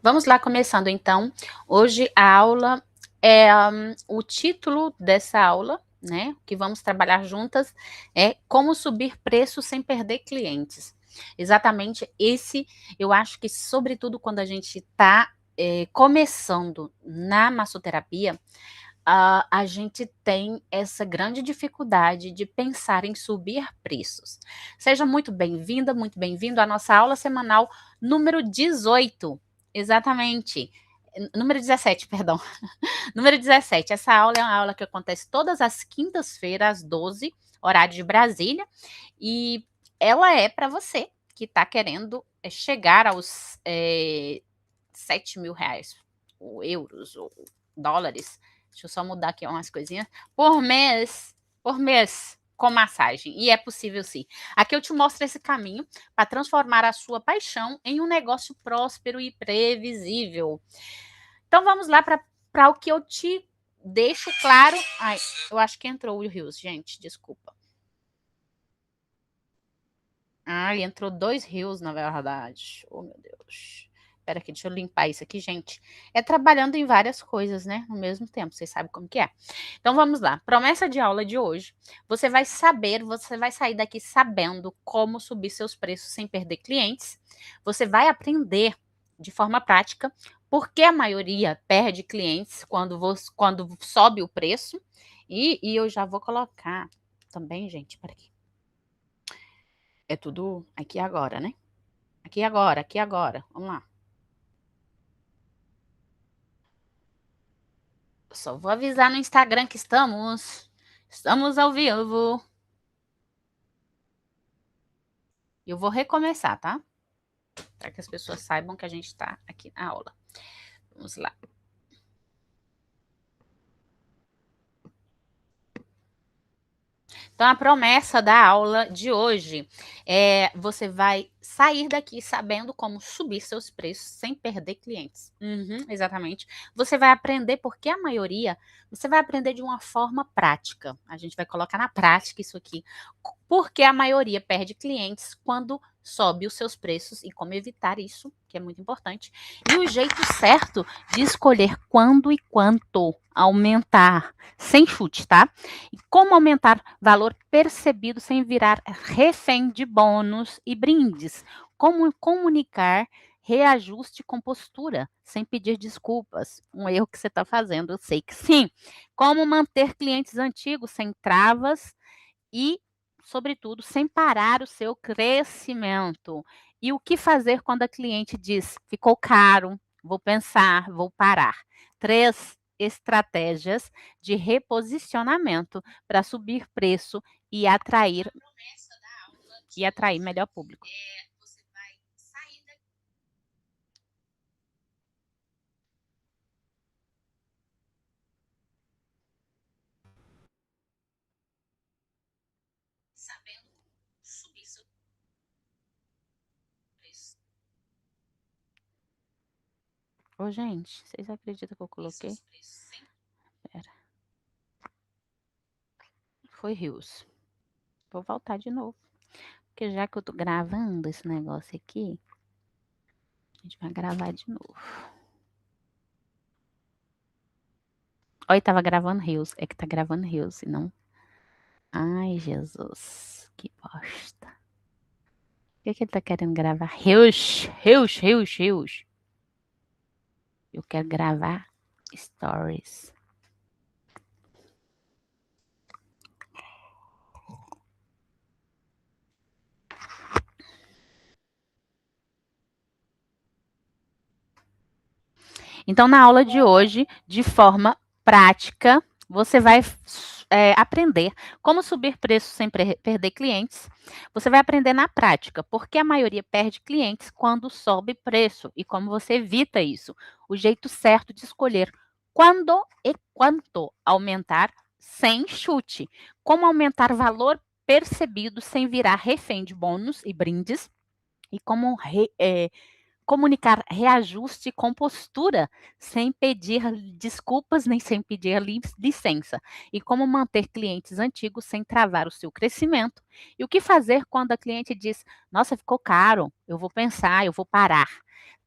Vamos lá, começando então. Hoje a aula é o título dessa aula, né? Que vamos trabalhar juntas é como subir preço sem perder clientes. Exatamente esse, eu acho que, sobretudo quando a gente está começando na massoterapia, a gente tem essa grande dificuldade de pensar em subir preços. Seja muito bem-vinda, muito bem-vindo à nossa aula semanal número 18. Exatamente. Número 17, perdão. Número 17. Essa aula é uma aula que acontece todas as quintas-feiras, às 12, horário de Brasília. E ela é para você que está querendo chegar aos 7 mil reais, ou euros, ou dólares. Deixa eu só mudar aqui umas coisinhas. Por mês, com massagem. E é possível sim. Aqui eu te mostro esse caminho para transformar a sua paixão em um negócio próspero e previsível. Então vamos lá para o que eu te deixo claro. Ai, eu acho que entrou o Rios, gente, desculpa. Ai, entrou 2 rios, na verdade. Oh, meu Deus. Espera aqui, deixa eu limpar isso aqui, gente. É trabalhando em várias coisas, né? Ao mesmo tempo, vocês sabem como que é. Então, vamos lá. Promessa de aula de hoje. Você vai sair daqui sabendo como subir seus preços sem perder clientes. Você vai aprender de forma prática por que a maioria perde clientes quando sobe o preço. E eu já vou colocar também, gente, espera aqui. É tudo aqui agora, né? Aqui agora, aqui agora. Vamos lá. Só vou avisar no Instagram que estamos ao vivo. Eu vou recomeçar, tá? Para que as pessoas saibam que a gente está aqui na aula. Vamos lá. Então, a promessa da aula de hoje é: você vai sair daqui sabendo como subir seus preços sem perder clientes. Exatamente. Você vai aprender, porque a maioria, você vai aprender de uma forma prática. A gente vai colocar na prática isso aqui. Porque a maioria perde clientes quando sobe os seus preços e como evitar isso, que é muito importante. E o jeito certo de escolher quando e quanto aumentar, sem chute, tá? E como aumentar valor percebido sem virar refém de bônus e brindes. Como comunicar reajuste com postura, sem pedir desculpas. Um erro que você está fazendo, eu sei que sim. Como manter clientes antigos sem travas e, sobretudo, sem parar o seu crescimento. E o que fazer quando a cliente diz: ficou caro, vou pensar, vou parar. 3 estratégias de reposicionamento para subir preço e atrair melhor público. Sabendo subir seu preço. Ô, gente, vocês acreditam que eu coloquei? Pera. Foi rios. Vou voltar de novo. Porque já que eu tô gravando esse negócio aqui, a gente vai gravar de novo. Olha, tava gravando rios. É que tá gravando rios, e não. Ai, Jesus. Que bosta. O que ele tá querendo gravar? Rios. Eu quero gravar stories. Então, na aula de hoje, de forma prática, você vai aprender como subir preços sem perder clientes. Você vai aprender na prática, porque a maioria perde clientes quando sobe preço e como você evita isso. O jeito certo de escolher quando e quanto aumentar sem chute. Como aumentar valor percebido sem virar refém de bônus e brindes. E como comunicar reajuste com postura, sem pedir desculpas nem sem pedir licença. E como manter clientes antigos sem travar o seu crescimento. E o que fazer quando a cliente diz: nossa, ficou caro, eu vou pensar, eu vou parar.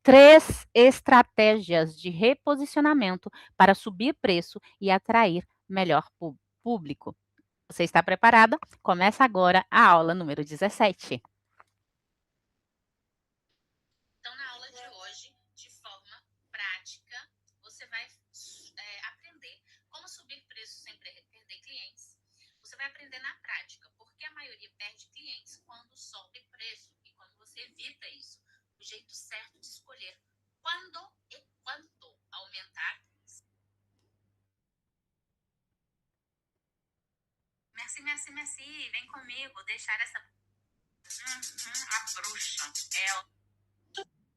3 estratégias de reposicionamento para subir preço e atrair melhor público. Você está preparada? Começa agora a aula número 17. Então, na aula de hoje, de forma prática, você vai aprender como subir preço sem perder clientes. Você vai aprender na prática, porque a maioria perde clientes quando sobe preço e quando você evita isso. O jeito certo de escolher quando e quanto aumentar. Merci, vem comigo, deixar essa a bruxa é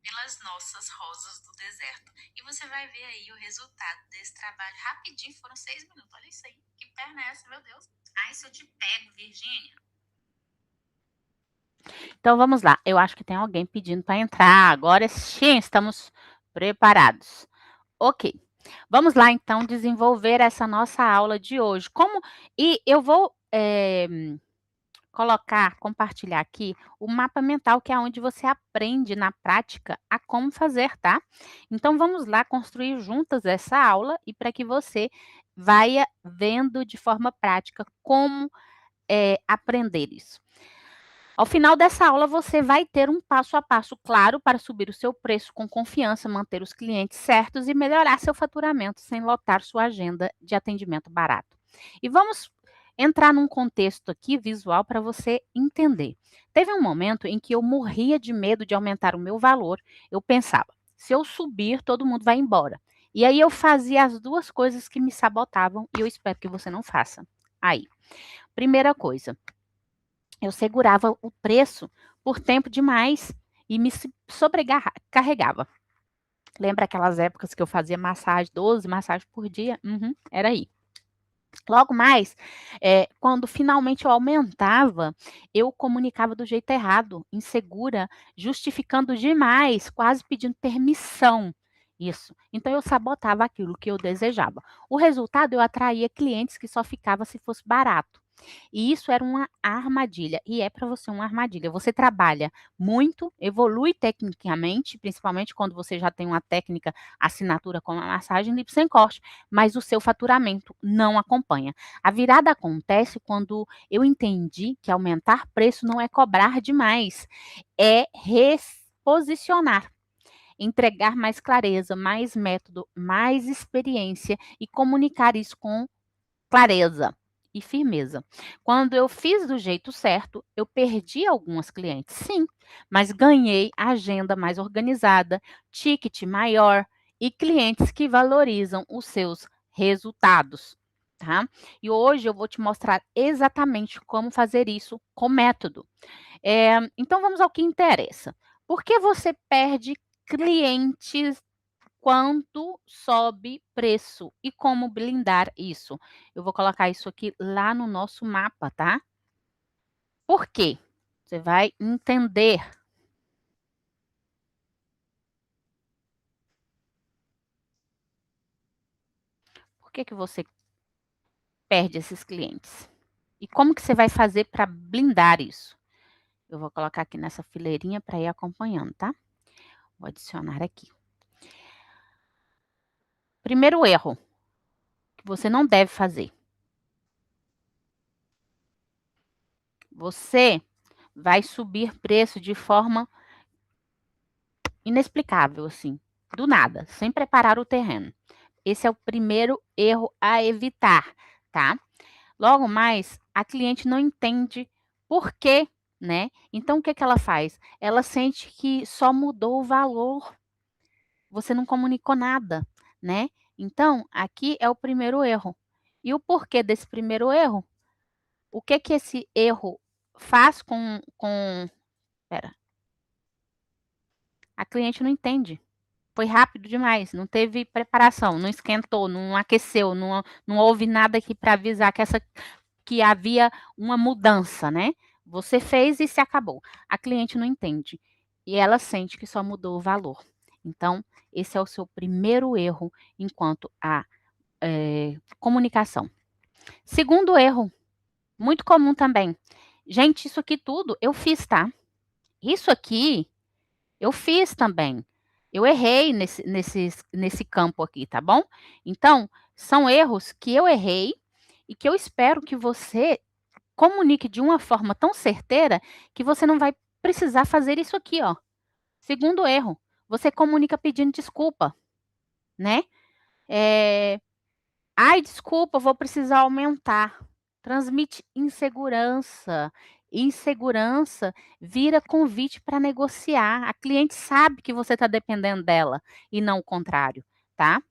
pelas nossas rosas do deserto. E você vai ver aí o resultado desse trabalho rapidinho, foram 6 minutos. Olha isso aí, que perna é essa, meu Deus? Ai, se eu te pego, Virgínia. Então vamos lá, eu acho que tem alguém pedindo para entrar. Agora sim, estamos preparados. Ok, vamos lá então desenvolver essa nossa aula de hoje. E eu vou compartilhar aqui o mapa mental, que é onde você aprende na prática a como fazer, tá? Então vamos lá construir juntas essa aula e para que você vá vendo de forma prática como aprender isso. Ao final dessa aula, você vai ter um passo a passo claro para subir o seu preço com confiança, manter os clientes certos e melhorar seu faturamento sem lotar sua agenda de atendimento barato. E vamos entrar num contexto aqui visual para você entender. Teve um momento em que eu morria de medo de aumentar o meu valor. Eu pensava, se eu subir, todo mundo vai embora. E aí eu fazia as duas coisas que me sabotavam e eu espero que você não faça. Aí, primeira coisa, eu segurava o preço por tempo demais e me sobrecarregava. Lembra aquelas épocas que eu fazia massagem, 12 massagens por dia? Era aí. Logo mais, quando finalmente eu aumentava, eu comunicava do jeito errado, insegura, justificando demais, quase pedindo permissão. Isso. Então eu sabotava aquilo que eu desejava. O resultado, eu atraía clientes que só ficava se fosse barato. E isso era uma armadilha, e é para você uma armadilha. Você trabalha muito, evolui tecnicamente, principalmente quando você já tem uma técnica assinatura como a massagem lipo sem corte, mas o seu faturamento não acompanha. A virada acontece quando eu entendi que aumentar preço não é cobrar demais, é reposicionar. Entregar mais clareza, mais método, mais experiência e comunicar isso com clareza e firmeza. Quando eu fiz do jeito certo, eu perdi algumas clientes, sim, mas ganhei agenda mais organizada, ticket maior e clientes que valorizam os seus resultados, tá? E hoje eu vou te mostrar exatamente como fazer isso com método. Então vamos ao que interessa. Por que você perde clientes quanto sobe preço e como blindar isso? Eu vou colocar isso aqui lá no nosso mapa, tá? Por quê? Você vai entender. Por que você perde esses clientes? E como que você vai fazer para blindar isso? Eu vou colocar aqui nessa fileirinha para ir acompanhando, tá? Vou adicionar aqui. Primeiro erro que você não deve fazer. Você vai subir preço de forma inexplicável, assim, do nada, sem preparar o terreno. Esse é o primeiro erro a evitar, tá? Logo mais, a cliente não entende por quê, né? Então, o que que ela faz? Ela sente que só mudou o valor, você não comunicou nada, né? Então, aqui é o primeiro erro. E o porquê desse primeiro erro? O que que esse erro faz espera, a cliente não entende. Foi rápido demais, não teve preparação, não esquentou, não aqueceu, não houve nada aqui para avisar que havia uma mudança, né. Você fez e se acabou. A cliente não entende, e ela sente que só mudou o valor. Então, esse é o seu primeiro erro enquanto a, comunicação. Segundo erro, muito comum também: "Gente, isso aqui tudo eu fiz, tá? Isso aqui eu fiz também. Eu errei nesse campo aqui, tá bom? Então, são erros que eu errei e que eu espero que você comunique de uma forma tão certeira que você não vai precisar fazer isso aqui, ó. Segundo erro, você comunica pedindo desculpa, né? Eh, "Ai, desculpa, vou precisar aumentar". Transmite insegurança. Insegurança vira convite para negociar. A cliente sabe que você está dependendo dela e não o contrário, tá?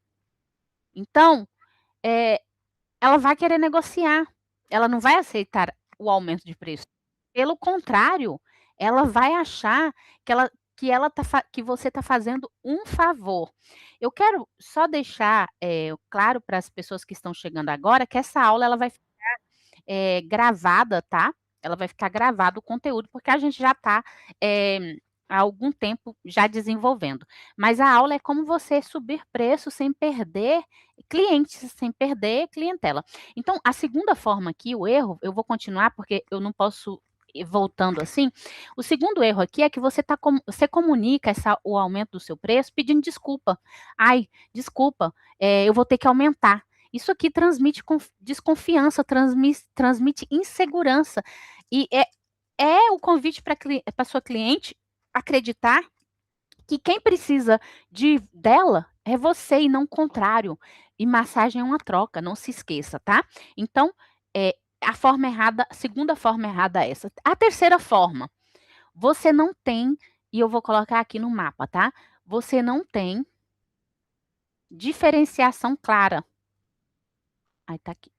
Então, eh, ela vai querer negociar, ela não vai aceitar o aumento de preço. Pelo contrário, ela vai achar que você está fazendo um favor. Eu quero só deixar, claro para as pessoas que estão chegando agora, que essa aula ela vai gravada, tá? Ela vai ficar gravado o conteúdo, porque a gente já está há algum tempo já desenvolvendo. Mas a aula é como você subir preço sem perder clientes, sem perder clientela. Então, a segunda forma aqui, o erro, eu vou continuar, porque eu não posso ir voltando assim. O segundo erro aqui é que você comunica o aumento do seu preço pedindo desculpa. Ai, desculpa, eu vou ter que aumentar. Isso aqui transmite desconfiança, transmite insegurança. E é o convite para a sua cliente acreditar que quem precisa dela é você e não o contrário. E massagem é uma troca, não se esqueça, tá? Então, a segunda forma errada é essa. A terceira forma, você não tem, e eu vou colocar aqui no mapa, tá? Você não tem diferenciação clara. Aí tá aqui.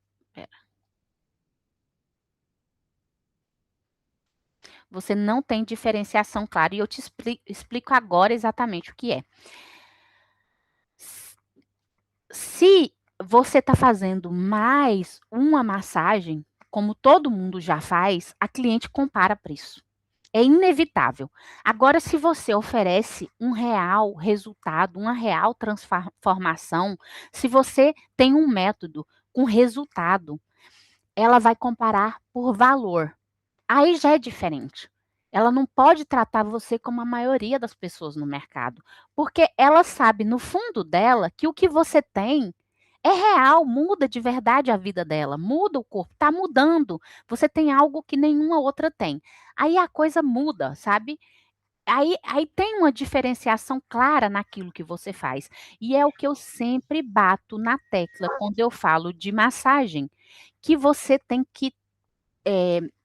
Você não tem diferenciação clara e eu te explico agora exatamente o que é. Se você está fazendo mais uma massagem, como todo mundo já faz, a cliente compara preço. É inevitável. Agora, se você oferece um real resultado, uma real transformação, se você tem um método com resultado, ela vai comparar por valor. Aí já é diferente. Ela não pode tratar você como a maioria das pessoas no mercado, porque ela sabe no fundo dela que o que você tem é real, muda de verdade a vida dela, muda o corpo, está mudando. Você tem algo que nenhuma outra tem. Aí a coisa muda, sabe? Aí tem uma diferenciação clara naquilo que você faz. E é o que eu sempre bato na tecla quando eu falo de massagem, que você tem que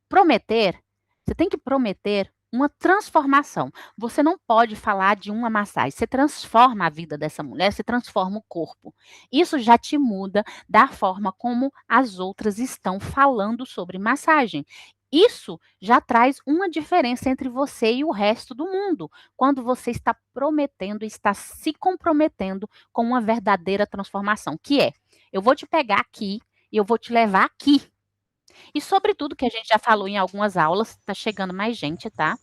prometer, você tem que prometer uma transformação. Você não pode falar de uma massagem, você transforma a vida dessa mulher, você transforma o corpo. Isso já te muda da forma como as outras estão falando sobre massagem. Isso já traz uma diferença entre você e o resto do mundo, quando você está prometendo, está se comprometendo com uma verdadeira transformação, que é: eu vou te pegar aqui e eu vou te levar aqui. E sobre tudo que a gente já falou em algumas aulas, está chegando mais gente, tá?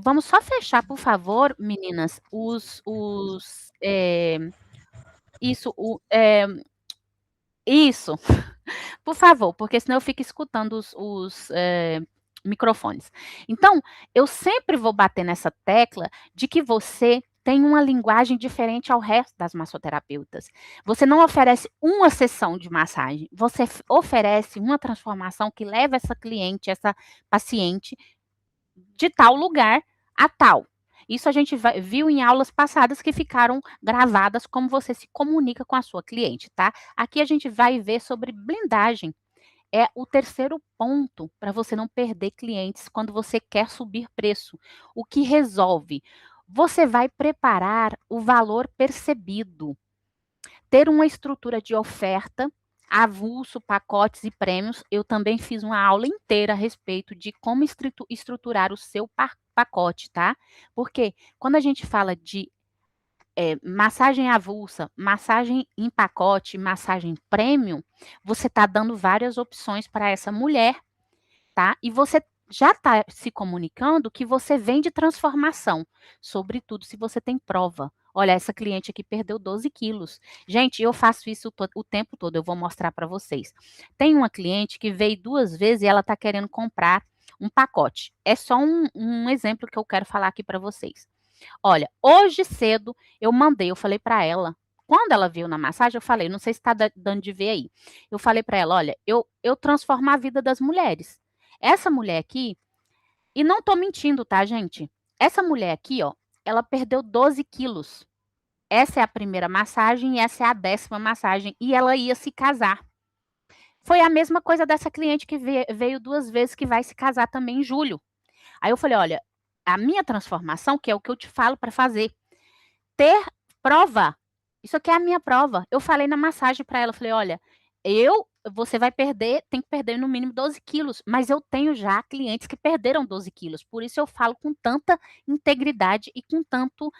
Vamos só fechar, por favor, meninas, isso, isso, por favor, porque senão eu fico escutando os microfones. Então, eu sempre vou bater nessa tecla de que você tem uma linguagem diferente ao resto das massoterapeutas. Você não oferece uma sessão de massagem, você oferece uma transformação que leva essa cliente, essa paciente, de tal lugar a tal. Isso a gente viu em aulas passadas que ficaram gravadas como você se comunica com a sua cliente, tá? Aqui a gente vai ver sobre blindagem. É o terceiro ponto para você não perder clientes quando você quer subir preço. O que resolve? Você vai preparar o valor percebido, ter uma estrutura de oferta, avulso, pacotes e prêmios. Eu também fiz uma aula inteira a respeito de como estruturar o seu pacote, tá? Porque quando a gente fala de massagem avulsa, massagem em pacote, massagem premium, você está dando várias opções para essa mulher, tá? E você já está se comunicando que você vende transformação, sobretudo se você tem prova. Olha, essa cliente aqui perdeu 12 quilos. Gente, eu faço isso o tempo todo, eu vou mostrar para vocês. Tem uma cliente que veio 2 vezes e ela está querendo comprar um pacote. É só um exemplo que eu quero falar aqui para vocês. Olha, hoje cedo eu falei para ela, quando ela veio na massagem, eu falei, não sei se está dando de ver aí. Eu falei para ela, olha, eu transformo a vida das mulheres. Essa mulher aqui, e não tô mentindo, tá, gente? Essa mulher aqui, ó, ela perdeu 12 quilos. Essa é a primeira massagem e essa é a 10ª massagem. E ela ia se casar. Foi a mesma coisa dessa cliente que veio 2 vezes, que vai se casar também em julho. Aí eu falei: "Olha, a minha transformação, que é o que eu te falo para fazer, ter prova. Isso aqui é a minha prova". Eu falei na massagem para ela, falei: "Olha, você vai perder, tem que perder no mínimo 12 quilos, mas eu tenho já clientes que perderam 12 quilos, por isso eu falo com tanta integridade e com tanto,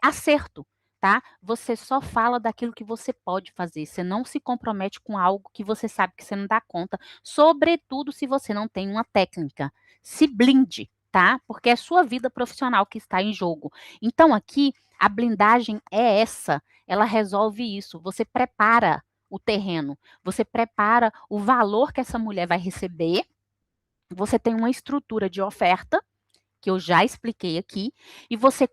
acerto, tá. Você só fala daquilo que você pode fazer, você não se compromete com algo que você sabe que você não dá conta, sobretudo se você não tem uma técnica. Se blinde, tá, porque é sua vida profissional que está em jogo. Então aqui, a blindagem é essa, ela resolve isso, você prepara o terreno, você prepara o valor que essa mulher vai receber, você tem uma estrutura de oferta, que eu já expliquei aqui, e você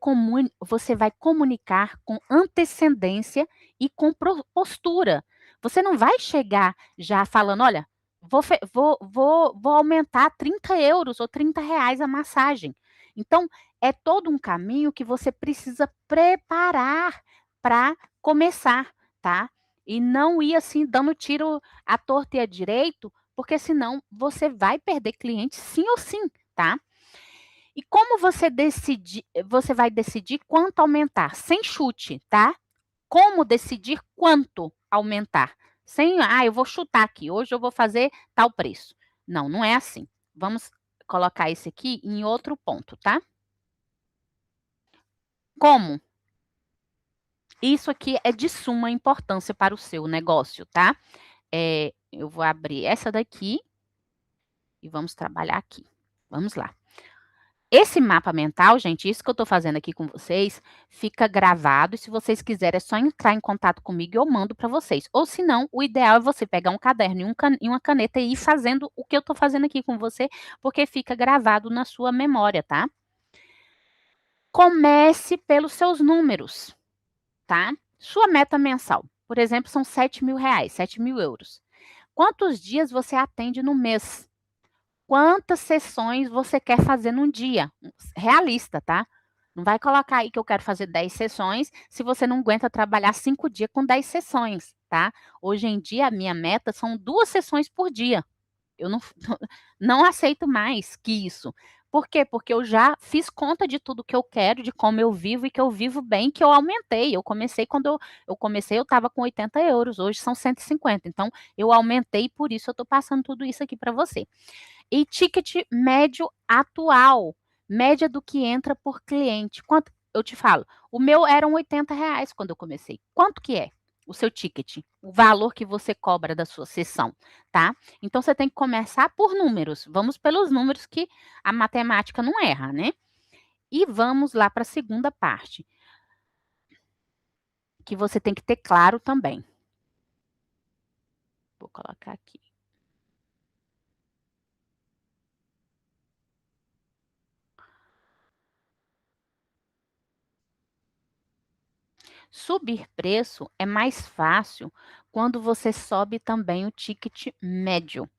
vai comunicar com antecedência e com postura. Você não vai chegar já falando: "Olha, vou aumentar 30 € ou 30 reais a massagem". Então, é todo um caminho que você precisa preparar para começar, tá. E não ir, assim, dando tiro à torta e à direito, porque senão você vai perder cliente sim ou sim, tá. E como você vai decidir quanto aumentar? Sem chute, tá? Como decidir quanto aumentar? Sem: "Ah, eu vou chutar aqui, hoje eu vou fazer tal preço". Não, não é assim. Vamos colocar esse aqui em outro ponto, tá? Como? Isso aqui é de suma importância para o seu negócio, tá? Eu vou abrir essa daqui e vamos trabalhar aqui. Vamos lá. Esse mapa mental, gente, isso que eu estou fazendo aqui com vocês, fica gravado e se vocês quiserem é só entrar em contato comigo e eu mando para vocês. Ou se não, o ideal é você pegar um caderno e uma caneta e ir fazendo o que eu estou fazendo aqui com você, porque fica gravado na sua memória, tá? Comece pelos seus números, tá? Sua meta mensal, por exemplo, são 7.000 reais, 7.000 euros. Quantos dias você atende no mês? Quantas sessões você quer fazer num dia? Realista, tá? Não vai colocar aí que eu quero fazer 10 sessões, se você não aguenta trabalhar 5 dias com 10 sessões, tá? Hoje em dia, a minha meta são 2 sessões por dia. Eu não não aceito mais que isso. Por quê? Porque eu já fiz conta de tudo que eu quero, de como eu vivo e que eu vivo bem, que eu aumentei. Eu comecei quando eu comecei, eu estava com 80 €, hoje são 150. Então, eu aumentei, por isso eu estou passando tudo isso aqui para você. E ticket médio atual, média do que entra por cliente. Quanto eu te falo, o meu eram 80 reais quando eu comecei. Quanto que é o seu ticket? O valor que você cobra da sua sessão, tá? Então você tem que começar por números. Vamos pelos números que a matemática não erra, né? E vamos lá para a segunda parte, que você tem que ter claro também. Vou colocar aqui. Subir preço é mais fácil quando você sobe também o ticket médio.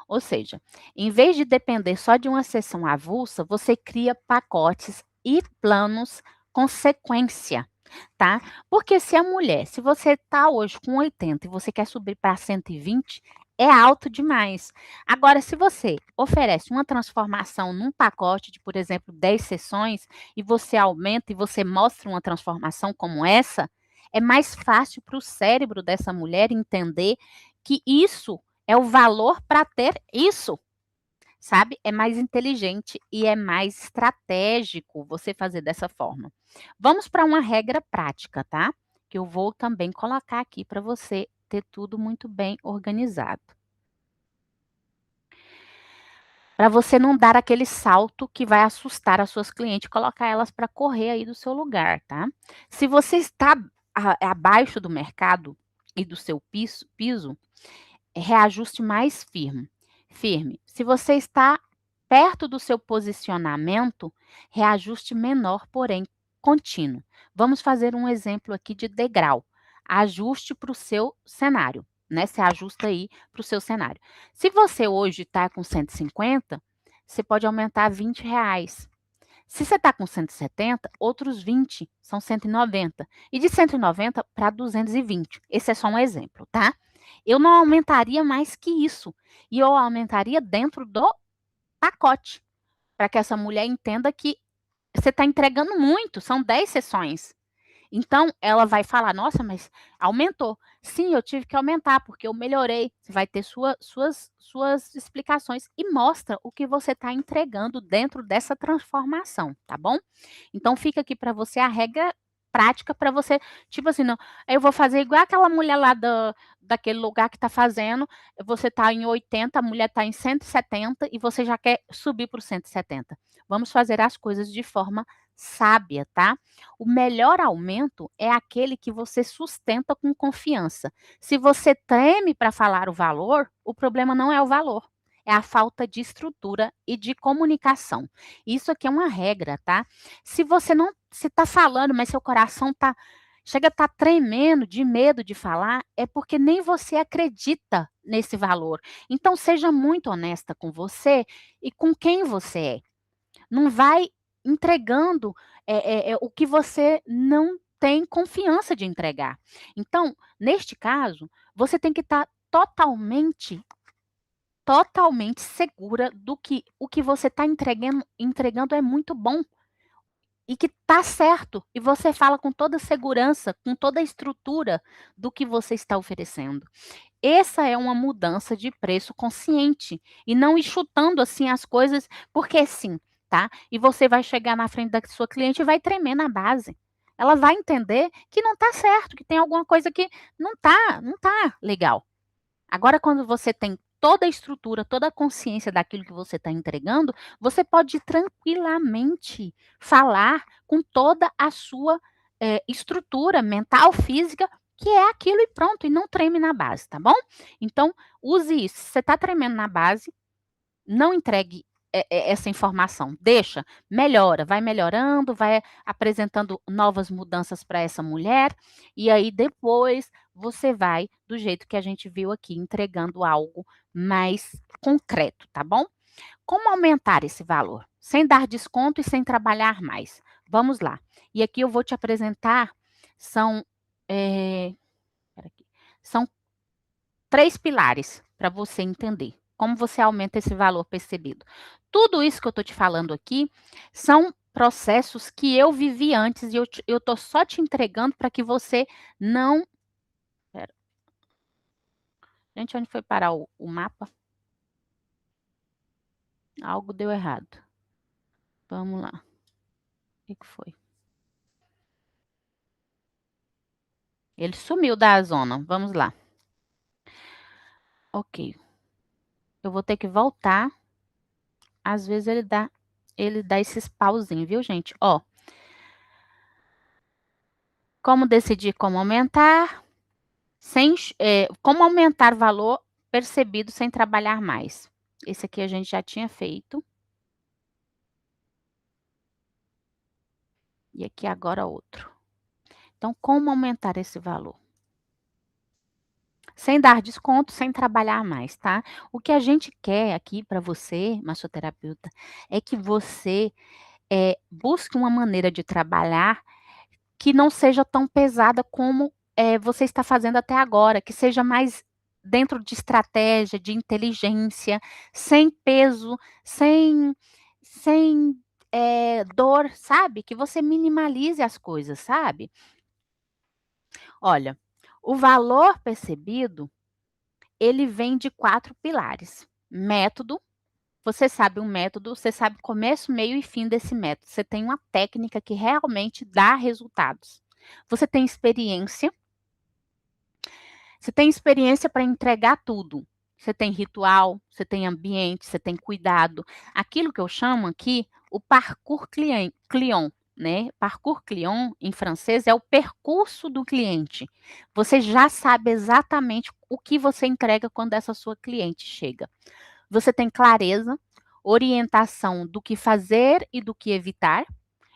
Ou seja, em vez de depender só de uma sessão avulsa, você cria pacotes e planos com sequência, tá? Porque se você está hoje com 80 e você quer subir para 120, é alto demais. Agora, se você oferece uma transformação num pacote de, por exemplo, 10 sessões e você aumenta e você mostra uma transformação como essa, é mais fácil para o cérebro dessa mulher entender que isso é o valor para ter isso, sabe? É mais inteligente e é mais estratégico você fazer dessa forma. Vamos para uma regra prática, tá? Que eu vou também colocar aqui para você ter tudo muito bem organizado. Para você não dar aquele salto que vai assustar as suas clientes, colocar elas para correr aí do seu lugar, tá? Se você está abaixo do mercado e do seu piso, reajuste mais firme. Se você está perto do seu posicionamento, reajuste menor, porém contínuo. Vamos fazer um exemplo aqui de degrau. Ajuste para o seu cenário, né? Você ajusta aí para o seu cenário. Se você hoje está com 150, você pode aumentar R$ 20. Se você está com 170, outros 20 são 190. E de 190 para 220. Esse é só um exemplo, tá? Eu não aumentaria mais que isso. E eu aumentaria dentro do pacote, para que essa mulher entenda que você está entregando muito, são 10 sessões. Então, ela vai falar, nossa, mas aumentou. Sim, eu tive que aumentar, porque eu melhorei. Você vai ter suas explicações e mostra o que você está entregando dentro dessa transformação, tá bom? Então, fica aqui para você a regra prática para você, tipo assim, não, eu vou fazer igual aquela mulher lá daquele lugar que está fazendo, você está em 80, a mulher está em 170 e você já quer subir para o 170. Vamos fazer as coisas de forma sábia, tá? O melhor aumento é aquele que você sustenta com confiança. Se você treme para falar o valor, o problema não é o valor, é a falta de estrutura e de comunicação. Isso aqui é uma regra, tá? Se você não se está falando, mas seu coração chega a estar tremendo de medo de falar, é porque nem você acredita nesse valor. Então seja muito honesta com você e com quem você é. Não vai entregando o que você não tem confiança de entregar. Então, neste caso, você tem que estar totalmente segura do que o que você está entregando é muito bom e que está certo. E você fala com toda segurança, com toda a estrutura do que você está oferecendo. Essa é uma mudança de preço consciente e não ir chutando assim as coisas porque sim, tá? E você vai chegar na frente da sua cliente e vai tremer na base. Ela vai entender que não está certo, que tem alguma coisa que não tá legal. Agora, quando você tem toda a estrutura, toda a consciência daquilo que você está entregando, você pode tranquilamente falar com toda a sua estrutura mental, física, que é aquilo e pronto, e não treme na base, tá bom? Então, use isso. Se você está tremendo na base, não entregue essa informação. Deixa, melhora, vai melhorando, vai apresentando novas mudanças para essa mulher, e aí depois você vai, do jeito que a gente viu aqui, entregando algo mais concreto, tá bom? Como aumentar esse valor? Sem dar desconto e sem trabalhar mais. Vamos lá. E aqui eu vou te apresentar, são, são 3 pilares para você entender como você aumenta esse valor percebido. Tudo isso que eu estou te falando aqui são processos que eu vivi antes e eu estou só te entregando para que você não. Pera. Gente, onde foi parar o mapa? Algo deu errado. Vamos lá. O que foi? Ele sumiu da zona. Vamos lá. Ok. Eu vou ter que voltar. Às vezes ele dá esses pauzinhos, viu, gente? Ó. Como decidir como aumentar? Como aumentar o valor percebido sem trabalhar mais. Esse aqui a gente já tinha feito. E aqui agora outro. Então, como aumentar esse valor? Sem dar desconto, sem trabalhar mais, tá? O que a gente quer aqui para você, massoterapeuta, é que você busque uma maneira de trabalhar que não seja tão pesada como você está fazendo até agora, que seja mais dentro de estratégia, de inteligência, sem peso, sem dor, sabe? Que você minimalize as coisas, sabe? Olha, o valor percebido, ele vem de 4 pilares. Método, você sabe um método, você sabe começo, meio e fim desse método. Você tem uma técnica que realmente dá resultados. Você tem experiência. Você tem experiência para entregar tudo. Você tem ritual, você tem ambiente, você tem cuidado. Aquilo que eu chamo aqui, o parcours client, né? Parcours client, em francês, é o percurso do cliente. Você já sabe exatamente o que você entrega quando essa sua cliente chega. Você tem clareza, orientação do que fazer e do que evitar.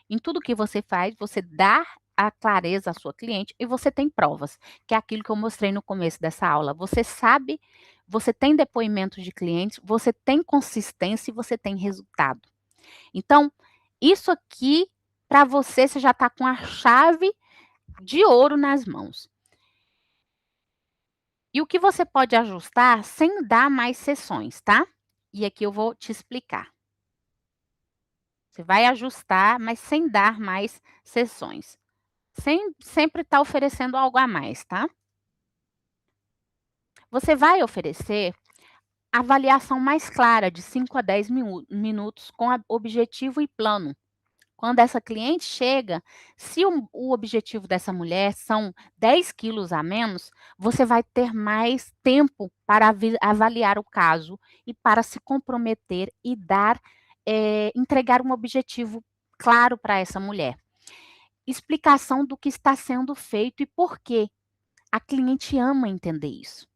Em tudo que você faz, você dá a clareza à sua cliente e você tem provas, que é aquilo que eu mostrei no começo dessa aula. Você sabe, você tem depoimentos de clientes, você tem consistência e você tem resultado. Então, isso aqui, para você, você já está com a chave de ouro nas mãos. E o que você pode ajustar sem dar mais sessões, tá? E aqui eu vou te explicar. Você vai ajustar, mas sem dar mais sessões. Sempre está oferecendo algo a mais, tá? Você vai oferecer avaliação mais clara de 5 a 10 minutos com objetivo e plano. Quando essa cliente chega, se o objetivo dessa mulher são 10 quilos a menos, você vai ter mais tempo para avaliar o caso e para se comprometer e entregar um objetivo claro para essa mulher. Explicação do que está sendo feito e por quê. A cliente ama entender isso.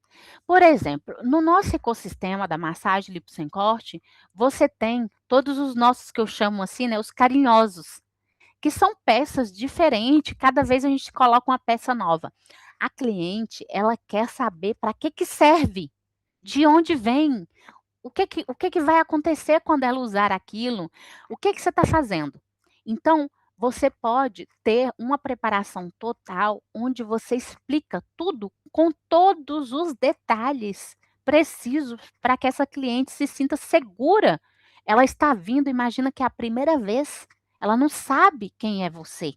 Por exemplo, no nosso ecossistema da massagem lipo sem corte, você tem todos os nossos, que eu chamo assim, né, os carinhosos, que são peças diferentes, cada vez a gente coloca uma peça nova. A cliente, ela quer saber para que serve, de onde vem, o que vai acontecer quando ela usar aquilo, o que você está fazendo. Então, você pode ter uma preparação total, onde você explica tudo com todos os detalhes precisos para que essa cliente se sinta segura. Ela está vindo, imagina que é a primeira vez, ela não sabe quem é você.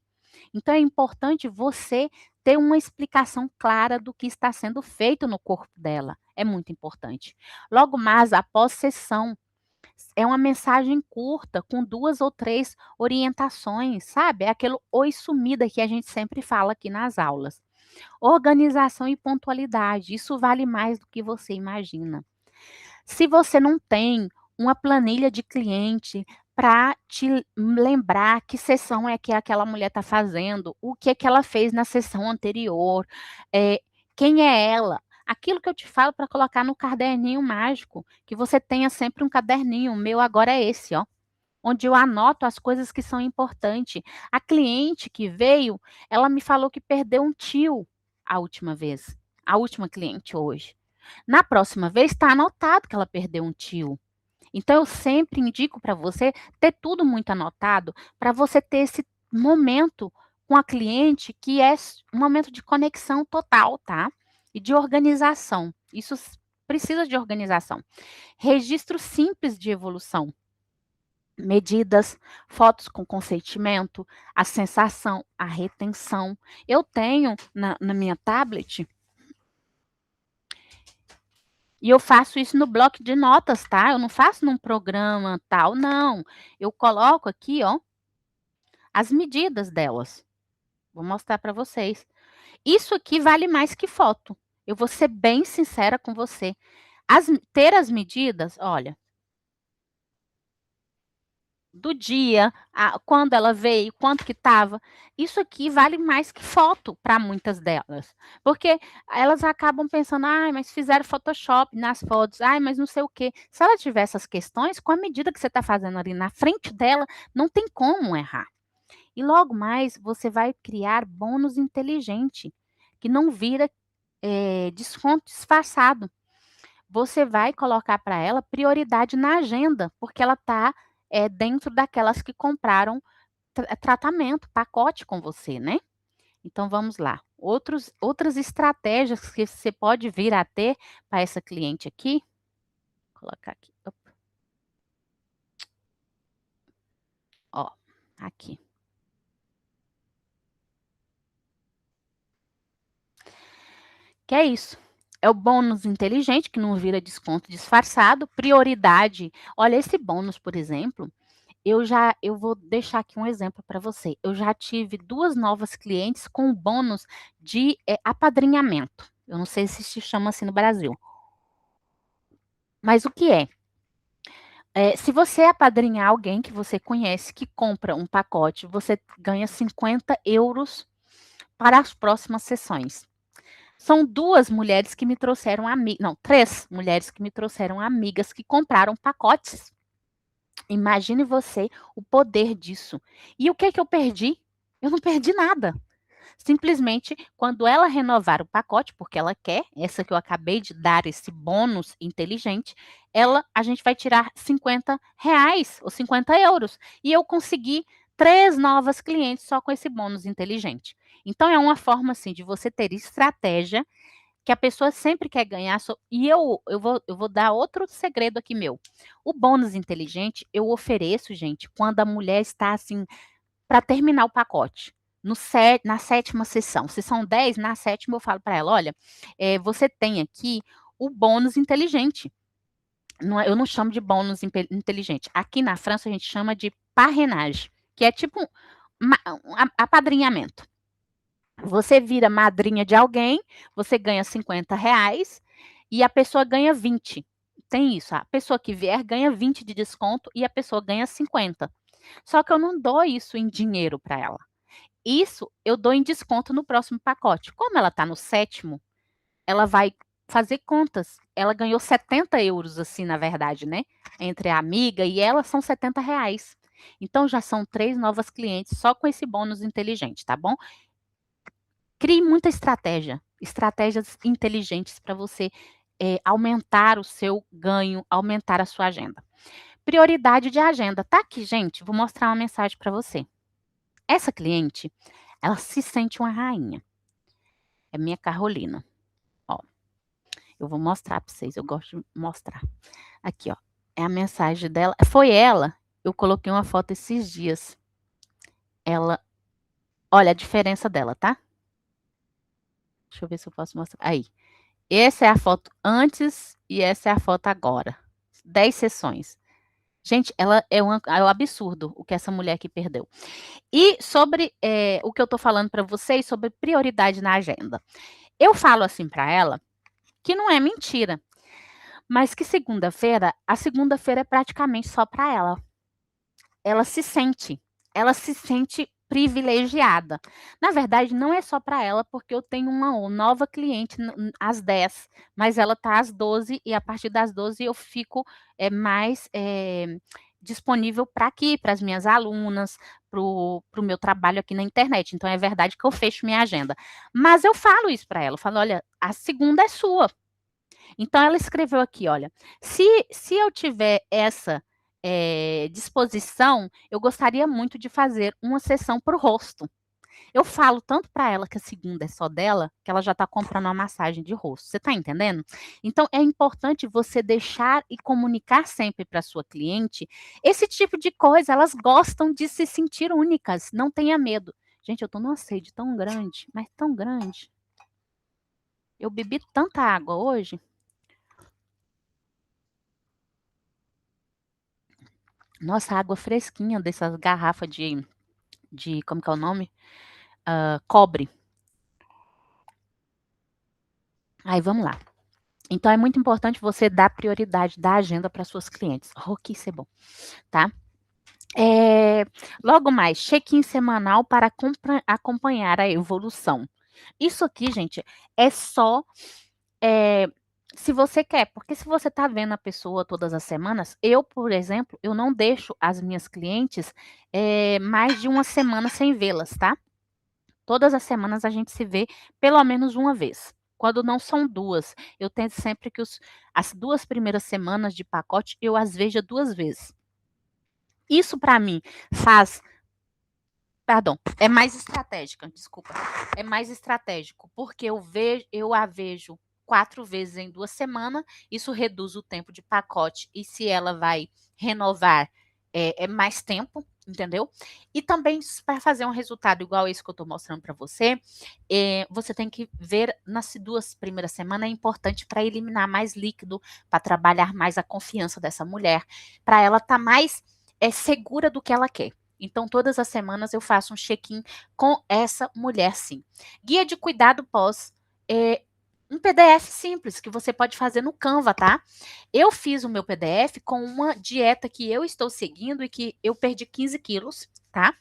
Então é importante você ter uma explicação clara do que está sendo feito no corpo dela. É muito importante. Logo mais, após sessão, é uma mensagem curta, com 2 ou 3 orientações, sabe? É aquele oi sumida que a gente sempre fala aqui nas aulas. Organização e pontualidade, isso vale mais do que você imagina. Se você não tem uma planilha de cliente para te lembrar que sessão é que aquela mulher está fazendo, o que é que ela fez na sessão anterior, quem é ela. Aquilo que eu te falo para colocar no caderninho mágico, que você tenha sempre um caderninho, o meu agora é esse, ó, onde eu anoto as coisas que são importantes. A cliente que veio, ela me falou que perdeu um tio a última vez, a última cliente hoje. Na próxima vez, está anotado que ela perdeu um tio. Então, eu sempre indico para você ter tudo muito anotado, para você ter esse momento com a cliente, que é um momento de conexão total, tá? E de organização. Isso precisa de organização. Registro simples de evolução. Medidas, fotos com consentimento, a sensação, a retenção. Eu tenho na minha tablet. E eu faço isso no bloco de notas, tá? Eu não faço num programa tal, não. Eu coloco aqui, ó, as medidas delas. Vou mostrar para vocês. Isso aqui vale mais que foto. Eu vou ser bem sincera com você. Ter as medidas, olha, do dia, quando ela veio, quanto que estava. Isso aqui vale mais que foto para muitas delas. Porque elas acabam pensando, ai, mas fizeram Photoshop nas fotos, ai, mas não sei o quê. Se ela tiver essas questões, com a medida que você está fazendo ali na frente dela, não tem como errar. E logo mais, você vai criar bônus inteligente, que não vira desconto disfarçado. Você vai colocar para ela prioridade na agenda, porque ela está dentro daquelas que compraram tratamento, pacote com você, né? Então vamos lá. Outras estratégias que você pode vir a ter para essa cliente aqui. Vou colocar aqui. Opa. Ó, aqui. Que é isso. É o bônus inteligente, que não vira desconto disfarçado. Prioridade. Olha, esse bônus, por exemplo, eu vou deixar aqui um exemplo para você. Eu já tive 2 novas clientes com bônus de apadrinhamento. Eu não sei se se chama assim no Brasil. Mas o que é? Se você apadrinhar alguém que você conhece que compra um pacote, você ganha 50 € para as próximas sessões. São 2 mulheres que me trouxeram amigas, não, 3 mulheres que me trouxeram amigas que compraram pacotes. Imagine você o poder disso. E o que é que eu perdi? Eu não perdi nada. Simplesmente, quando ela renovar o pacote, porque ela quer, essa que eu acabei de dar, esse bônus inteligente, a gente vai tirar R$ 50 ou 50 euros. E eu consegui 3 novas clientes só com esse bônus inteligente. Então, é uma forma, assim, de você ter estratégia que a pessoa sempre quer ganhar. E eu vou dar outro segredo aqui meu. O bônus inteligente, eu ofereço, gente, quando a mulher está, assim, para terminar o pacote. Na sétima sessão. Se são 10, na sétima eu falo para ela: olha, você tem aqui o bônus inteligente. Eu não chamo de bônus inteligente. Aqui na França a gente chama de parrainage, que é tipo um apadrinhamento. Você vira madrinha de alguém, você ganha R$ 50 e a pessoa ganha 20. Tem isso, a pessoa que vier ganha 20 de desconto e a pessoa ganha 50. Só que eu não dou isso em dinheiro para ela. Isso eu dou em desconto no próximo pacote. Como ela está no sétimo, ela vai fazer contas. Ela ganhou 70 euros, assim, na verdade, né? Entre a amiga e ela são R$ 70. Então já são 3 novas clientes só com esse bônus inteligente, tá bom? Crie muita estratégia, estratégias inteligentes para você aumentar o seu ganho, aumentar a sua agenda. Prioridade de agenda. Tá aqui, gente, vou mostrar uma mensagem para você. Essa cliente, ela se sente uma rainha. É minha Carolina. Ó, eu vou mostrar para vocês, eu gosto de mostrar. Aqui, ó, é a mensagem dela. Foi ela, eu coloquei uma foto esses dias. Ela, olha a diferença dela, tá? Deixa eu ver se eu posso mostrar. Aí. Essa é a foto antes e essa é a foto agora. 10 sessões. Gente, ela é um absurdo o que essa mulher aqui perdeu. E sobre o que eu tô falando para vocês, sobre prioridade na agenda. Eu falo assim para ela, que não é mentira, mas que a segunda-feira é praticamente só para ela. Ela se sente, ela se sente privilegiada. Na verdade, não é só para ela, porque eu tenho uma nova cliente às 10, mas ela está às 12 e a partir das 12 eu fico mais disponível para aqui, para as minhas alunas, para o meu trabalho aqui na internet. Então, é verdade que eu fecho minha agenda. Mas eu falo isso para ela, eu falo, olha, a segunda é sua. Então, ela escreveu aqui, olha, se eu tiver essa disposição, eu gostaria muito de fazer uma sessão para o rosto. Eu falo tanto para ela que a segunda é só dela, que ela já está comprando uma massagem de rosto. Você está entendendo? Então, é importante você deixar e comunicar sempre para sua cliente esse tipo de coisa. Elas gostam de se sentir únicas. Não tenha medo. Gente, eu estou numa sede tão grande, mas tão grande. Eu bebi tanta água hoje. Nossa, água fresquinha dessas garrafas de como que é o nome? Cobre. Aí vamos lá. Então é muito importante você dar prioridade da agenda para suas clientes. Oh, que isso é bom, tá? Logo mais, check-in semanal para acompanhar a evolução. Isso aqui, gente, é só se você quer, porque se você está vendo a pessoa todas as semanas, eu, por exemplo, eu não deixo as minhas clientes mais de uma semana sem vê-las, tá? Todas as semanas a gente se vê pelo menos uma vez. Quando não são duas, eu tento sempre que as 2 primeiras semanas de pacote eu as veja 2 vezes. Isso para mim faz pardon, é mais estratégica, desculpa. É mais estratégico, porque eu a vejo 4 vezes em 2 semanas, isso reduz o tempo de pacote e se ela vai renovar, é mais tempo, entendeu? E também para fazer um resultado igual esse que eu estou mostrando para você, você tem que ver nas 2 primeiras semanas, é importante para eliminar mais líquido, para trabalhar mais a confiança dessa mulher, para ela estar mais segura do que ela quer. Então, todas as semanas eu faço um check-in com essa mulher, sim. Guia de cuidado pós, um PDF simples que você pode fazer no Canva, tá? Eu fiz o meu PDF com uma dieta que eu estou seguindo e que eu perdi 15 quilos, tá?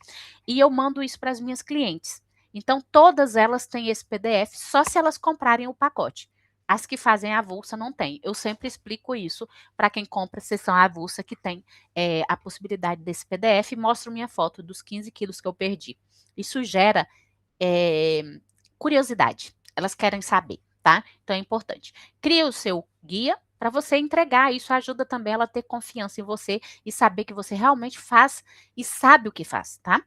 E eu mando isso para as minhas clientes. Então, todas elas têm esse PDF, só se elas comprarem o pacote. As que fazem avulsa não tem. Eu sempre explico isso para quem compra sessão avulsa que tem a possibilidade desse PDF e mostro minha foto dos 15 quilos que eu perdi. Isso gera curiosidade. Elas querem saber, tá? Então é importante. Cria o seu guia para você entregar. Isso ajuda também ela a ter confiança em você e saber que você realmente faz e sabe o que faz, tá?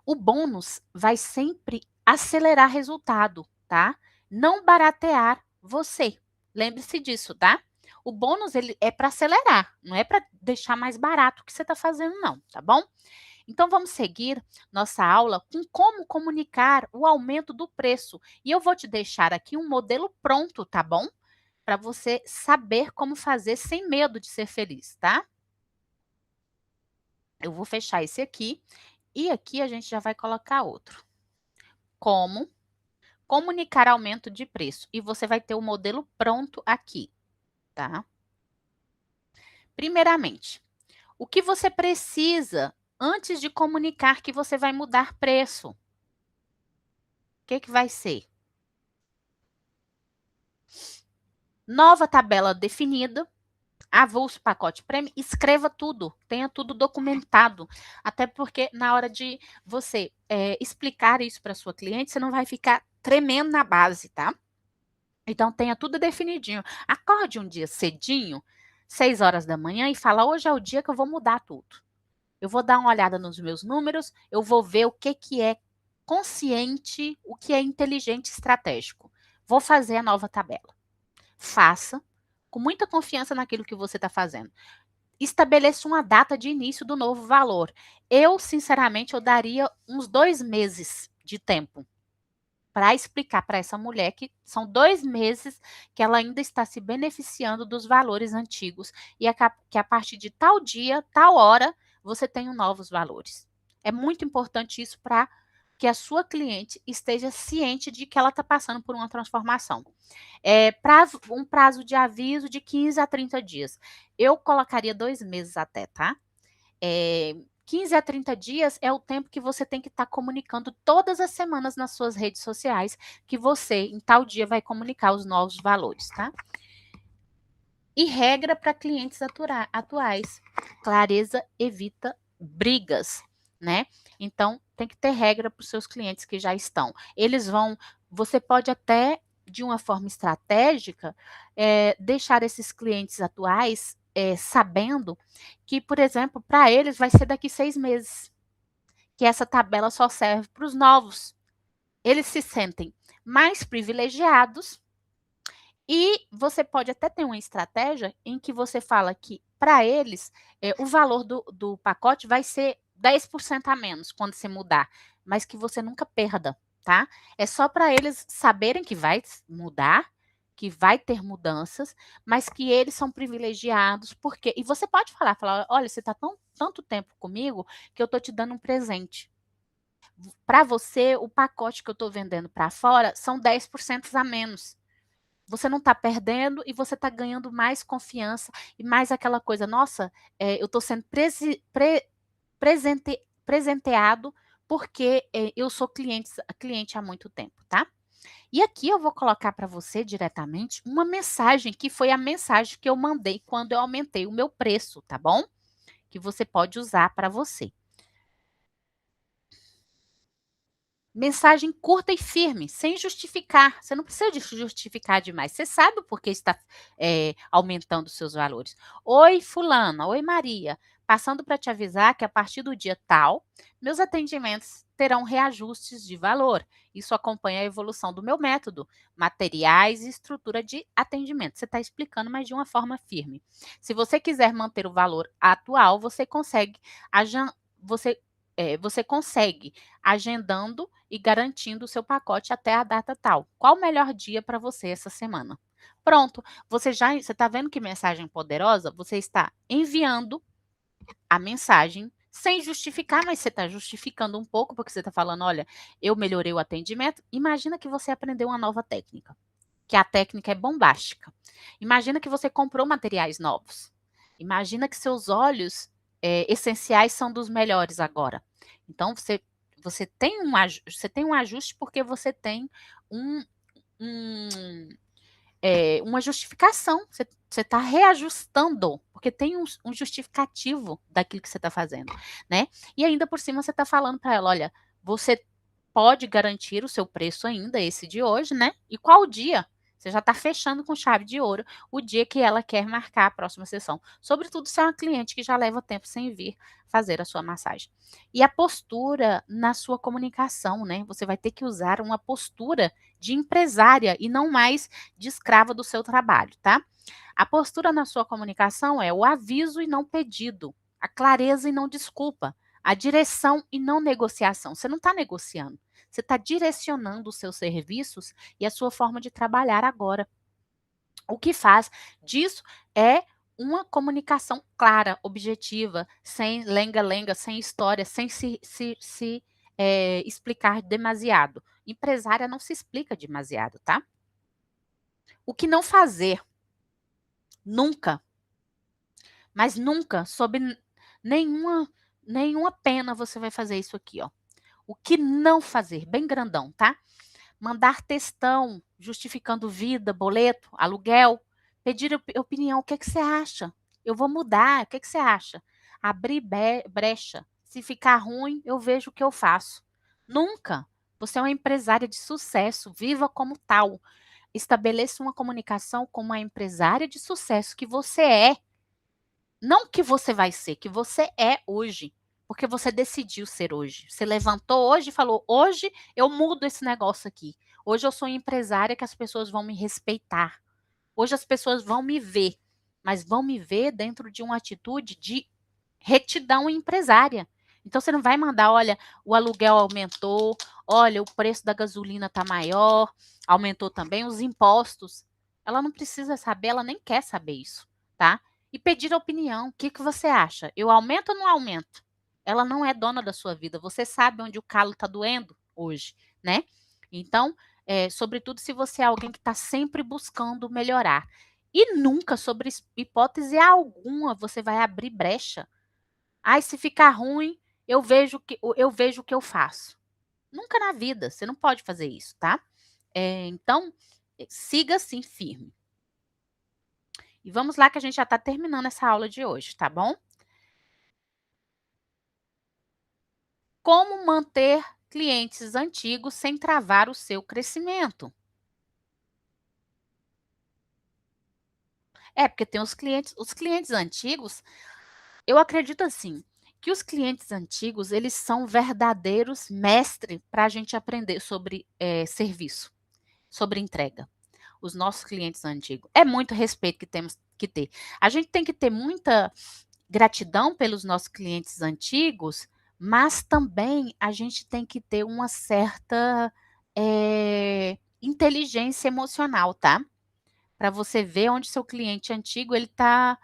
O bônus vai sempre acelerar resultado, tá? Não baratear você. Lembre-se disso, tá? O bônus ele é para acelerar, não é para deixar mais barato o que você está fazendo, não, tá bom? Então vamos seguir nossa aula com como comunicar o aumento do preço. E eu vou te deixar aqui um modelo pronto, tá bom? Para você saber como fazer sem medo de ser feliz, tá? Eu vou fechar esse aqui e aqui a gente já vai colocar outro. Como comunicar aumento de preço. E você vai ter o modelo pronto aqui, tá? Primeiramente, o que você precisa antes de comunicar que você vai mudar preço? O que vai ser? Nova tabela definida, avulso pacote prêmio, escreva tudo, tenha tudo documentado. Até porque na hora de você explicar isso para sua cliente, você não vai ficar tremendo na base, tá? Então tenha tudo definidinho. Acorde um dia cedinho, 6 horas da manhã, e fala: hoje é o dia que eu vou mudar tudo. Eu vou dar uma olhada nos meus números, eu vou ver o que é consciente, o que é inteligente e estratégico. Vou fazer a nova tabela. Faça com muita confiança naquilo que você está fazendo. Estabeleça uma data de início do novo valor. Eu, sinceramente, eu daria uns 2 meses de tempo para explicar para essa mulher que são 2 meses que ela ainda está se beneficiando dos valores antigos e que a partir de tal dia, tal hora, você tenha novos valores. É muito importante isso para que a sua cliente esteja ciente de que ela está passando por uma transformação. Um prazo de aviso de 15 a 30 dias. Eu colocaria 2 meses até, tá? 15 a 30 dias é o tempo que você tem que estar comunicando todas as semanas nas suas redes sociais que você, em tal dia, vai comunicar os novos valores, tá? E regra para clientes atuais. Clareza evita brigas, né? Então, tem que ter regra para os seus clientes que já estão. Você pode até, de uma forma estratégica, deixar esses clientes atuais sabendo que, por exemplo, para eles vai ser daqui 6 meses, que essa tabela só serve para os novos. Eles se sentem mais privilegiados e você pode até ter uma estratégia em que você fala que, para eles, o valor do pacote vai ser 10% a menos quando você mudar, mas que você nunca perda, tá? É só para eles saberem que vai mudar, que vai ter mudanças, mas que eles são privilegiados, porque. E você pode falar, olha, você está tanto tempo comigo que eu estou te dando um presente. Para você, o pacote que eu estou vendendo para fora são 10% a menos. Você não está perdendo e você está ganhando mais confiança e mais aquela coisa, nossa, eu estou sendo presenteado porque eu sou cliente há muito tempo, tá? E aqui eu vou colocar para você diretamente uma mensagem que foi a mensagem que eu mandei quando eu aumentei o meu preço, tá bom? Que você pode usar para você. Mensagem curta e firme, sem justificar. Você não precisa de justificar demais. Você sabe por que está aumentando os seus valores. Oi, fulana. Oi, Maria. Passando para te avisar que a partir do dia tal, meus atendimentos terão reajustes de valor. Isso acompanha a evolução do meu método, materiais e estrutura de atendimento. Você está explicando, mas de uma forma firme. Se você quiser manter o valor atual, você consegue, você consegue agendando e garantindo o seu pacote até a data tal. Qual o melhor dia para você essa semana? Pronto, você está vendo que mensagem poderosa? Você está enviando a mensagem sem justificar, mas você está justificando um pouco, porque você está falando, olha, eu melhorei o atendimento. Imagina que você aprendeu uma nova técnica, que a técnica é bombástica. Imagina que você comprou materiais novos. Imagina que seus óleos essenciais são dos melhores agora. Então, você tem um ajuste porque você tem um, uma justificação, você está reajustando, porque tem um justificativo daquilo que você está fazendo, né? E ainda por cima você está falando para ela, olha, você pode garantir o seu preço ainda, esse de hoje, né? E qual o dia? Você já está fechando com chave de ouro o dia que ela quer marcar a próxima sessão. Sobretudo se é uma cliente que já leva tempo sem vir fazer a sua massagem. E a postura na sua comunicação, né? Você vai ter que usar uma postura de empresária e não mais de escrava do seu trabalho, tá? A postura na sua comunicação é o aviso e não pedido, a clareza e não desculpa, a direção e não negociação. Você não está negociando, você está direcionando os seus serviços e a sua forma de trabalhar agora. O que faz disso é uma comunicação clara, objetiva, sem lenga-lenga, sem história, sem se explicar demasiado. Empresária não se explica demasiado, tá? O que não fazer nunca, mas nunca, sob nenhuma pena você vai fazer isso aqui, ó. O que não fazer, bem grandão, tá? Mandar textão, justificando vida, boleto, aluguel, pedir opinião, o que que você acha? Eu vou mudar, o que que você acha? Abrir brecha. Se ficar ruim, eu vejo o que eu faço. Nunca. Você é uma empresária de sucesso, viva como tal. Estabeleça uma comunicação com uma empresária de sucesso que você é. Não que você vai ser, que você é hoje. Porque você decidiu ser hoje. Você levantou hoje e falou: hoje eu mudo esse negócio aqui. Hoje eu sou empresária que as pessoas vão me respeitar. Hoje as pessoas vão me ver. Mas vão me ver dentro de uma atitude de retidão empresária. Então você não vai mandar, olha, o aluguel aumentou, olha, o preço da gasolina está maior, aumentou também os impostos. Ela não precisa saber, ela nem quer saber isso, tá? E pedir opinião, o que que você acha? Eu aumento ou não aumento? Ela não é dona da sua vida, você sabe onde o calo está doendo hoje, né? Então, sobretudo se você é alguém que está sempre buscando melhorar. E nunca, sobre hipótese alguma, você vai abrir brecha. Ai, se ficar ruim, eu vejo o que eu faço. Nunca na vida, você não pode fazer isso, tá? Então, siga assim firme. E vamos lá que a gente já está terminando essa aula de hoje, tá bom? Como manter clientes antigos sem travar o seu crescimento? Porque tem os clientes antigos, eu acredito assim, que os clientes antigos, eles são verdadeiros mestres para a gente aprender sobre serviço, sobre entrega. Os nossos clientes antigos. É muito respeito que temos que ter. A gente tem que ter muita gratidão pelos nossos clientes antigos, mas também a gente tem que ter uma certa inteligência emocional, tá? Para você ver onde seu cliente antigo ele tá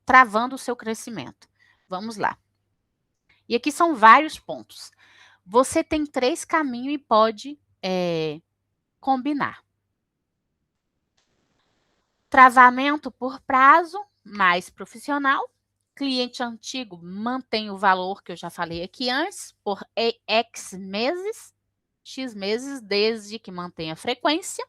travando o seu crescimento. Vamos lá. E aqui são vários pontos. Você tem 3 caminhos e pode combinar. Travamento por prazo, mais profissional. Cliente antigo mantém o valor que eu já falei aqui antes, por X meses, X meses, desde que mantenha a frequência.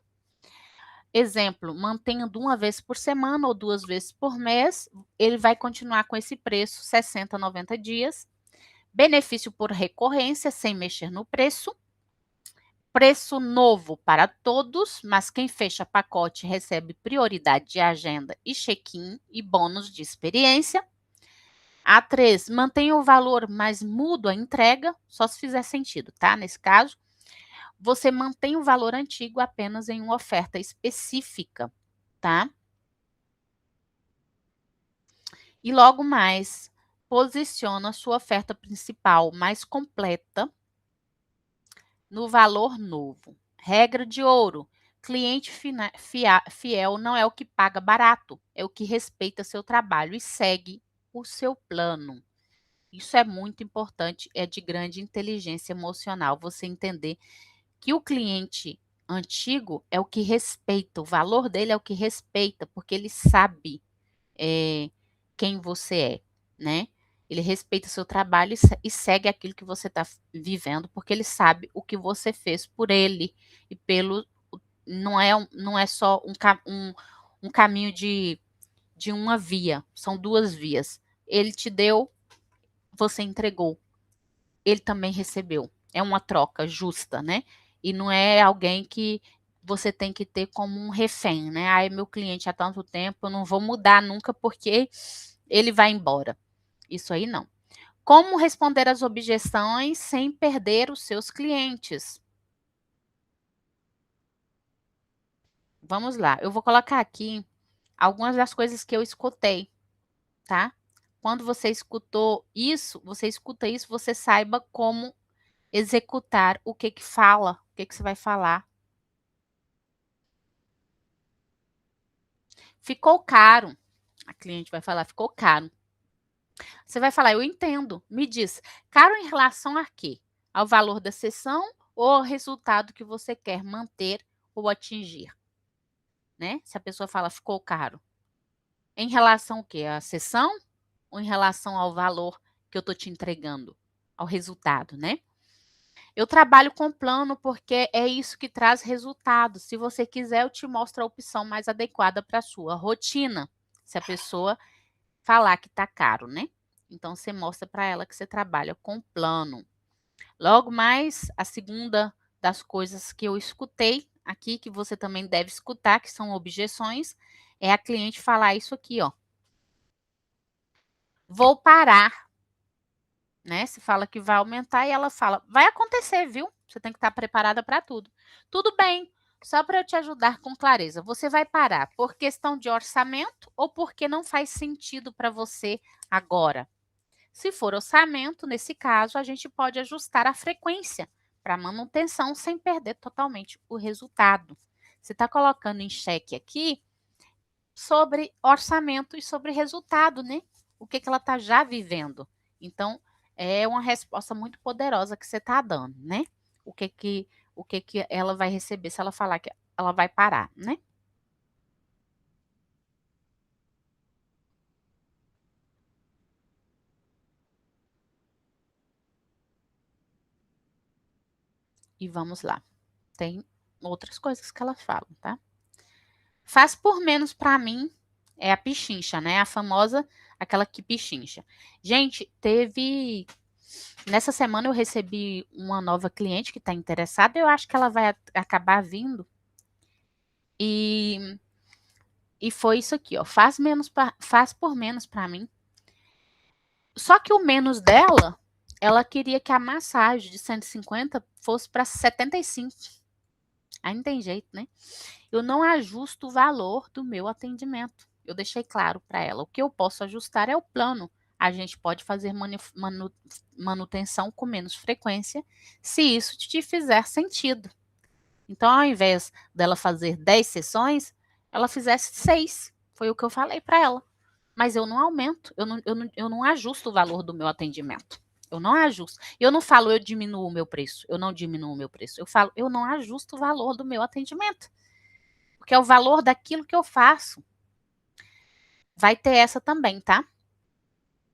Exemplo, mantendo uma vez por semana ou 2 vezes por mês, ele vai continuar com esse preço 60, 90 dias. Benefício por recorrência, sem mexer no preço. Preço novo para todos, mas quem fecha pacote recebe prioridade de agenda e check-in e bônus de experiência. A3, mantém o valor, mas muda a entrega, só se fizer sentido, tá? Nesse caso, você mantém o valor antigo apenas em uma oferta específica, tá? E logo mais, posiciona a sua oferta principal mais completa no valor novo. Regra de ouro: cliente fiel não é o que paga barato, é o que respeita seu trabalho e segue o seu plano. Isso é muito importante, é de grande inteligência emocional você entender que o cliente antigo é o que respeita, o valor dele é o que respeita, porque ele sabe quem você é, né? Ele respeita seu trabalho e segue aquilo que você está vivendo, porque ele sabe o que você fez por ele e pelo. Não é só um caminho de uma via, são duas vias. Ele te deu, você entregou. Ele também recebeu. É uma troca justa, né? E não é alguém que você tem que ter como um refém, né? Ai, meu cliente há tanto tempo, eu não vou mudar nunca porque ele vai embora. Isso aí não. Como responder às objeções sem perder os seus clientes? Vamos lá. Eu vou colocar aqui algumas das coisas que eu escutei, tá? Quando você escutou isso, você escuta isso, você saiba como executar o que que fala, o que que você vai falar. Ficou caro. A cliente vai falar, ficou caro. Você vai falar, eu entendo. Me diz, caro em relação a quê? Ao valor da sessão ou ao resultado que você quer manter ou atingir, né? Se a pessoa fala, ficou caro. Em relação ao quê? À sessão ou em relação ao valor que eu estou te entregando? Ao resultado, né? Eu trabalho com plano porque é isso que traz resultado. Se você quiser, eu te mostro a opção mais adequada para a sua rotina. Se a pessoa falar que está caro, né? Então, você mostra para ela que você trabalha com plano. Logo mais, a segunda das coisas que eu escutei aqui, que você também deve escutar, que são objeções, é a cliente falar isso aqui, ó. Vou parar, né? Se fala que vai aumentar e ela fala, vai acontecer, viu? Você tem que estar preparada para tudo. Tudo bem, só para eu te ajudar com clareza. Você vai parar por questão de orçamento ou porque não faz sentido para você agora? Se for orçamento, nesse caso, a gente pode ajustar a frequência para manutenção sem perder totalmente o resultado. Você está colocando em xeque aqui sobre orçamento e sobre resultado, né? O que, que ela está já vivendo. Então, é uma resposta muito poderosa que você está dando, né? O que que ela vai receber se ela falar que ela vai parar, né? E vamos lá. Tem outras coisas que ela fala, tá? Faz por menos para mim é a pichincha, né? A famosa, aquela que pichincha. Gente, nessa semana eu recebi uma nova cliente que está interessada. Eu acho que ela vai acabar vindo. E, e foi isso aqui, ó. Faz por menos para mim. Só que o menos dela, ela queria que a massagem de 150 fosse para 75. Aí não tem jeito, né? Eu não ajusto o valor do meu atendimento. Eu deixei claro para ela. O que eu posso ajustar é o plano. A gente pode fazer manutenção com menos frequência, se isso te fizer sentido. Então, ao invés dela fazer 10 sessões, ela fizesse 6. Foi o que eu falei para ela. Mas eu não aumento, eu não ajusto o valor do meu atendimento. Eu não ajusto. Eu não falo, eu diminuo o meu preço. Eu não diminuo o meu preço. Eu falo, eu não ajusto o valor do meu atendimento. Porque é o valor daquilo que eu faço. Vai ter essa também, tá?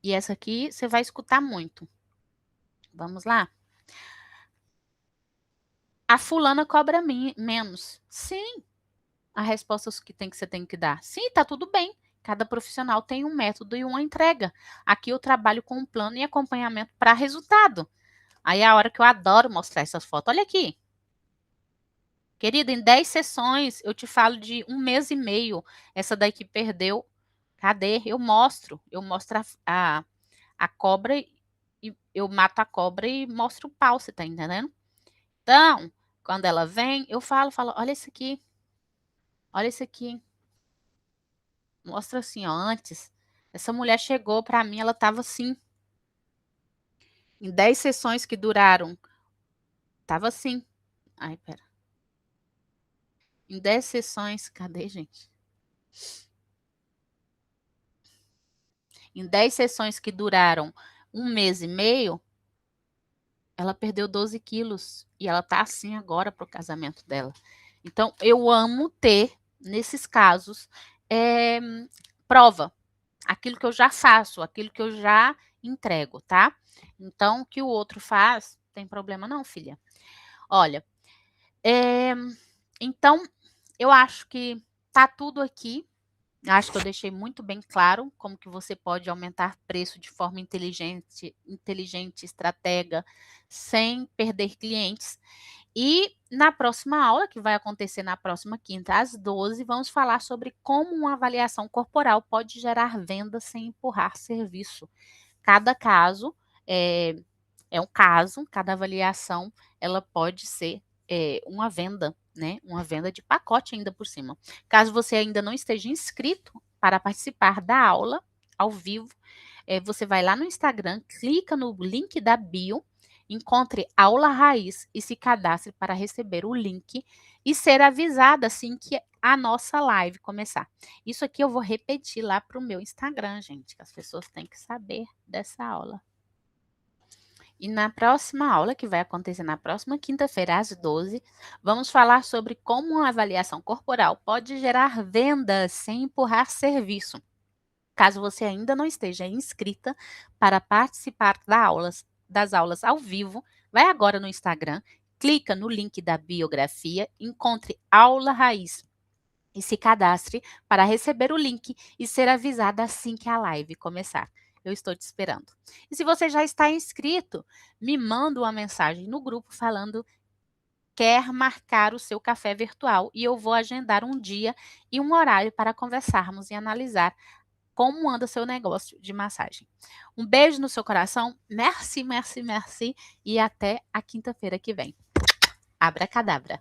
E essa aqui você vai escutar muito. Vamos lá? A fulana cobra menos. Sim, a resposta que você tem que dar. Sim, tá tudo bem. Cada profissional tem um método e uma entrega. Aqui eu trabalho com um plano e acompanhamento para resultado. Aí é a hora que eu adoro mostrar essas fotos. Olha aqui. Querida, em 10 sessões, eu te falo de 1 mês e meio. Essa daqui perdeu. Cadê? Eu mostro a cobra e eu mato a cobra e mostro o pau, você tá entendendo? Então, quando ela vem, eu falo, olha isso aqui, olha isso aqui. Mostra assim, ó, antes. Essa mulher chegou pra mim, ela tava assim. Em 10 sessões que duraram, tava assim. Ai, pera. Em 10 sessões, cadê, gente? Em 10 sessões que duraram 1 mês e meio, ela perdeu 12 quilos. E ela tá assim agora pro casamento dela. Então, eu amo ter, nesses casos, prova. aquilo que eu já faço, aquilo que eu já entrego, tá? Então, o que o outro faz, tem problema não, filha. Olha, eh, então, eu acho que tá tudo aqui. Acho que eu deixei muito bem claro como que você pode aumentar preço de forma inteligente, estratega, sem perder clientes. E na próxima aula, que vai acontecer na próxima quinta às 12, vamos falar sobre como uma avaliação corporal pode gerar venda sem empurrar serviço. Cada caso é, é um caso, cada avaliação ela pode ser uma venda, né? Uma venda de pacote ainda por cima. Caso você ainda não esteja inscrito para participar da aula ao vivo, você vai lá no Instagram, clica no link da bio, encontre aula raiz e se cadastre para receber o link e ser avisada assim que a nossa live começar. Isso aqui eu vou repetir lá para o meu Instagram, gente, que as pessoas têm que saber dessa aula. E na próxima aula, que vai acontecer na próxima quinta-feira, às 12, vamos falar sobre como uma avaliação corporal pode gerar vendas sem empurrar serviço. Caso você ainda não esteja inscrita para participar das aulas ao vivo, vai agora no Instagram, clica no link da biografia, encontre Aula Raiz e se cadastre para receber o link e ser avisada assim que a live começar. Eu estou te esperando. E se você já está inscrito, me manda uma mensagem no grupo falando quer marcar o seu café virtual e eu vou agendar um dia e um horário para conversarmos e analisar como anda seu negócio de massagem. Um beijo no seu coração, merci, merci, merci e até a quinta-feira que vem. Abracadabra!